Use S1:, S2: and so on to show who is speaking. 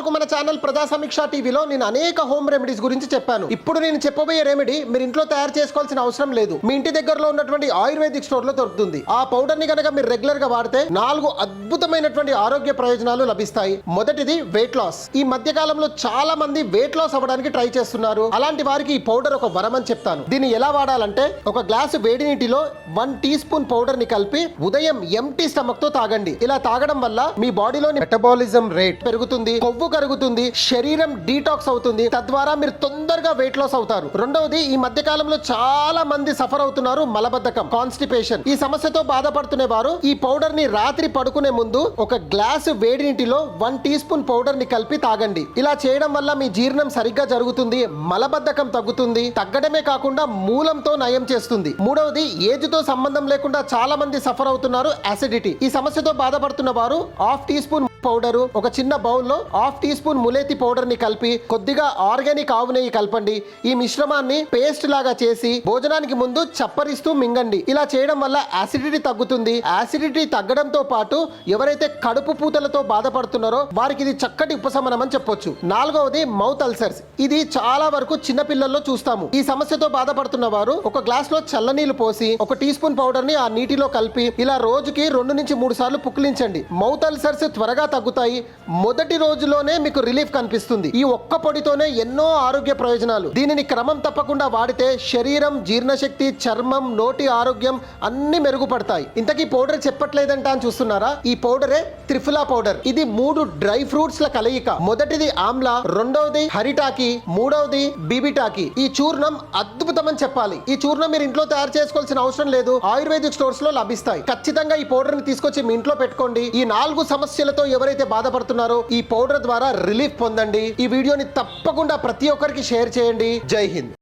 S1: వరకు మన ఛానల్ ప్రజా సమీక్ష టీవీలో నేను అనేక హోమ్ రెమెడీస్ గురించి చెప్పాను. ఇప్పుడు నేను చెప్పబోయే రెమెడీ మీరు ఇంట్లో తయారు చేసుకోవాల్సిన అవసరం లేదు. మీ ఇంటి దగ్గరలో ఉన్నటువంటి ఆయుర్వేదిక్ స్టోర్ లో దొరుకుతుంది. ఆ పౌడర్ ని కనుక మీరు రెగ్యులర్ గా వాడితే 4 అద్భుతమైనటువంటి ఆరోగ్య ప్రయోజనాలు లభిస్తాయి. మొదటిది వెయిట్ లాస్. ఈ మధ్య కాలంలో చాలా మంది వెయిట్ లాస్ అవ్వడానికి ట్రై చేస్తున్నారు. అలాంటి వారికి ఈ పౌడర్ ఒక వరం అని చెప్తాను. దీన్ని ఎలా వాడాలంటే ఒక గ్లాసు వేడి నీటిలో 1 టీ స్పూన్ పౌడర్ ని కలిపి ఉదయం ఎంటీ స్టమక్ తో తాగండి. ఇలా తాగడం వల్ల మీ బాడీలోని మెటబాలిజం రేట్ పెరుగుతుంది, కొవ్వు కరుగుతుంది, శరీరం డీటాక్స్ అవుతుంది. తద్వారా మీరు తొందరగా వెయిట్ లాస్ అవుతారు. రెండవది, ఈ మధ్య కాలంలో చాలా మంది సఫర్ అవుతున్నారు మలబద్ధకం, కాన్స్టిపేషన్. ఈ సమస్యతో బాధపడుతున్న వారు ఈ పౌడర్ ని రాత్రి పడుకునే ముందు ఒక గ్లాసు వేడి నీటిలో 1 టీ స్పూన్ పౌడర్ ని కలిపి తాగండి. ఇలా చేయడం వల్ల మీ జీర్ణం సరిగ్గా జరుగుతుంది, మలబద్ధకం తగ్గుతుంది. తగ్గడమే కాకుండా మూలంతో నయం చేస్తుంది. మూడవది, ఏజ్ తో సంబంధం లేకుండా చాలా మంది సఫర్ అవుతున్నారు యాసిడిటీ. ఈ సమస్యతో బాధపడుతున్న వారు 1/2 టీ స్పూన్ పౌడరు ఒక చిన్న బౌల్లో 1/2 టీ స్పూన్ ములేతి పౌడర్ ని కలిపి కొద్దిగా ఆర్గానిక్ ఆవు నెయ్యి కలపండి. ఈ మిశ్రమాన్ని పేస్ట్ లాగా చేసి భోజనానికి ముందు చప్పరిస్తూ మింగండి. ఇలా చేయడం వల్ల యాసిడిటీ తగ్గుతుంది. యాసిడిటీ తగ్గడంతో పాటు ఎవరైతే కడుపు పూతలతో బాధపడుతున్నారో వారికి ఇది చక్కటి ఉపశమనం అని చెప్పొచ్చు. నాలుగవది, మౌత్ అల్సర్స్. ఇది చాలా వరకు చిన్న పిల్లల్లో చూస్తాము. ఈ సమస్యతో బాధపడుతున్న వారు ఒక గ్లాస్ లో చల్లనీళ్లు పోసి 1 టీ స్పూన్ పౌడర్ ని ఆ నీటిలో కలిపి ఇలా రోజుకి 2 నుంచి 3 సార్లు పుక్కిలించండి. మౌత్ అల్సర్స్ త్వరగా తగ్గుతాయి. మొదటి రోజులోనే మీకు రిలీఫ్ కనిపిస్తుంది. ఈ ఒక్క పొడితోనే ఎన్నో ఆరోగ్య ప్రయోజనాలు. దీనిని క్రమం తప్పకుండా వాడితే శరీరం, జీర్ణశక్తి, చర్మం, నోటి ఆరోగ్యం అన్ని మెరుగుపడతాయి. ఇంతకీ పౌడర్ చెప్పట్లేదంట అని చూస్తున్నారా? ఈ పౌడరే త్రిఫలా పౌడర్. ఇది 3 డ్రై ఫ్రూట్స్ ల కలయిక. మొదటిది ఆమ్లా, రెండవది హరిటాకి, మూడవది బీబిటాకి. ఈ చూర్ణం అద్భుతమని చెప్పాలి. ఈ చూర్ణం మీరు ఇంట్లో తయారు చేసుకోవాల్సిన అవసరం లేదు. ఆయుర్వేదిక్ స్టోర్స్ లో లభిస్తాయి. ఖచ్చితంగా ఈ పౌడర్ ని తీసుకొచ్చి మీ ఇంట్లో పెట్టుకోండి. ఈ 4 సమస్యలతో ఎవరైతే బాధపడుతున్నారో ఈ పౌడర్ ద్వారా రిలీఫ్ పొందండి. ఈ వీడియోని తప్పకుండా ప్రతి ఒక్కరికి షేర్ చేయండి. జై హింద్.